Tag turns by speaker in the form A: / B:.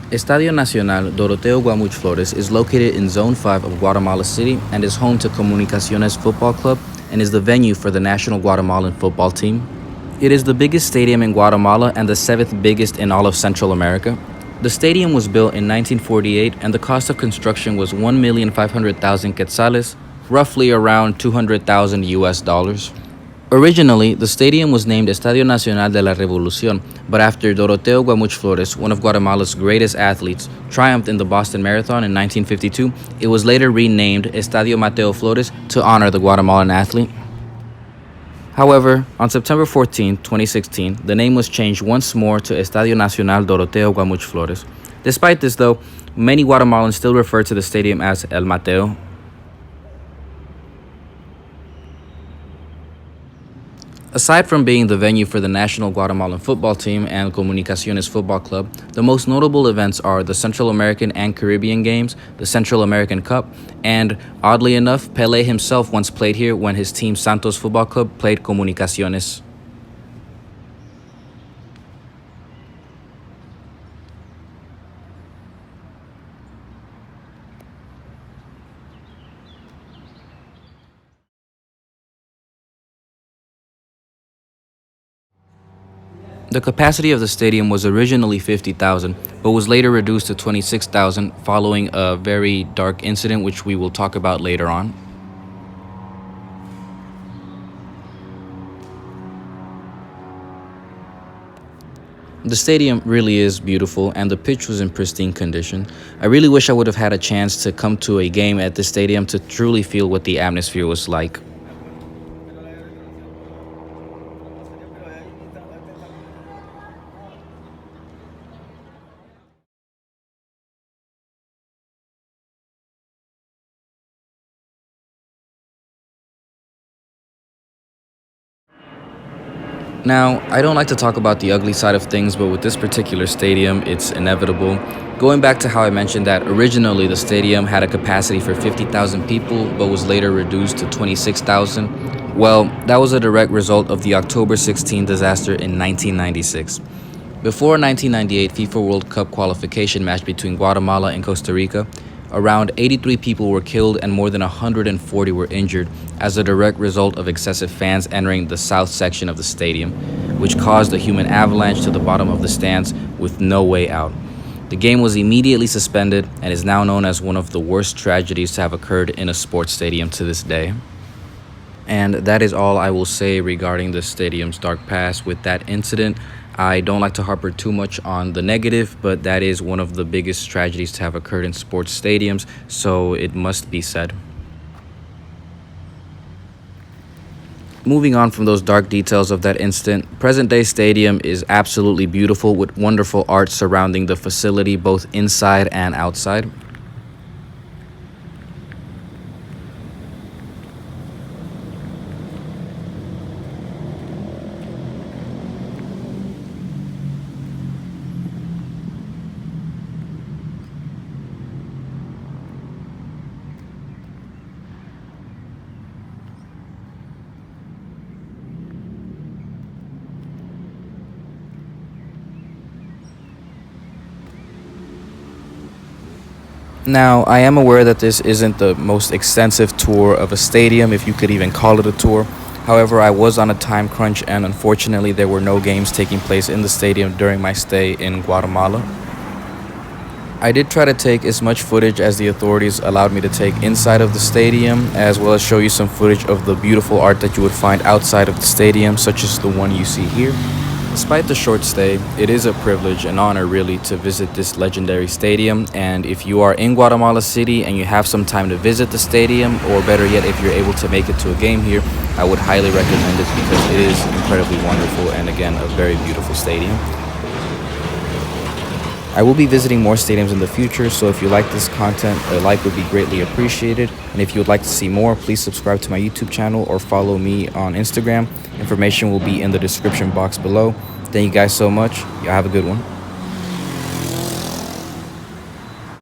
A: Estadio Nacional Doroteo Guamuch Flores is located in Zone 5 of Guatemala City and is home to Comunicaciones Football Club and is the venue for the national Guatemalan football team. It is the biggest stadium in Guatemala and the seventh biggest in all of Central America. The stadium was built in 1948 and the cost of construction was 1,500,000 quetzales, roughly around 200,000 US dollars. Originally, the stadium was named Estadio Nacional de la Revolución, but after Doroteo Guamuch Flores, one of Guatemala's greatest athletes, triumphed in the Boston Marathon in 1952, it was later renamed Estadio Mateo Flores to honor the Guatemalan athlete. However, on September 14, 2016, the name was changed once more to Estadio Nacional Doroteo Guamuch Flores. Despite this, though, many Guatemalans still refer to the stadium as El Mateo. Aside from being the venue for the national Guatemalan football team and Comunicaciones Football Club, the most notable events are the Central American and Caribbean Games, the Central American Cup, and, oddly enough, Pelé himself once played here when his team Santos Football Club played Comunicaciones. The capacity of the stadium was originally 50,000, but was later reduced to 26,000 following a very dark incident which we will talk about later on. The stadium really is beautiful and the pitch was in pristine condition. I really wish I would have had a chance to come to a game at this stadium to truly feel what the atmosphere was like. Now, I don't like to talk about the ugly side of things, but with this particular stadium, it's inevitable. Going back to how I mentioned that originally the stadium had a capacity for 50,000 people, but was later reduced to 26,000. Well, that was a direct result of the October 16 disaster in 1996. Before a 1998 FIFA World Cup qualification match between Guatemala and Costa Rica, around 83 people were killed and more than 140 were injured as a direct result of excessive fans entering the south section of the stadium, which caused a human avalanche to the bottom of the stands with no way out. The game was immediately suspended and is now known as one of the worst tragedies to have occurred in a sports stadium to this day. And that is all I will say regarding the stadium's dark past with that incident. I don't like to harper too much on the negative, but that is one of the biggest tragedies to have occurred in sports stadiums, so it must be said. Moving on from those dark details of that incident, present-day stadium is absolutely beautiful with wonderful art surrounding the facility both inside and outside. Now, I am aware that this isn't the most extensive tour of a stadium, if you could even call it a tour. However, I was on a time crunch and unfortunately there were no games taking place in the stadium during my stay in Guatemala. I did try to take as much footage as the authorities allowed me to take inside of the stadium, as well as show you some footage of the beautiful art that you would find outside of the stadium, such as the one you see here. Despite the short stay, it is a privilege and honor really to visit this legendary stadium, and if you are in Guatemala City and you have some time to visit the stadium, or better yet if you're able to make it to a game here, I would highly recommend it because it is incredibly wonderful and again a very beautiful stadium. I will be visiting more stadiums in the future, so if you like this content, a like would be greatly appreciated. And if you would like to see more, please subscribe to my YouTube channel or follow me on Instagram. Information will be in the description box below. Thank you guys so much. Y'all have a good one.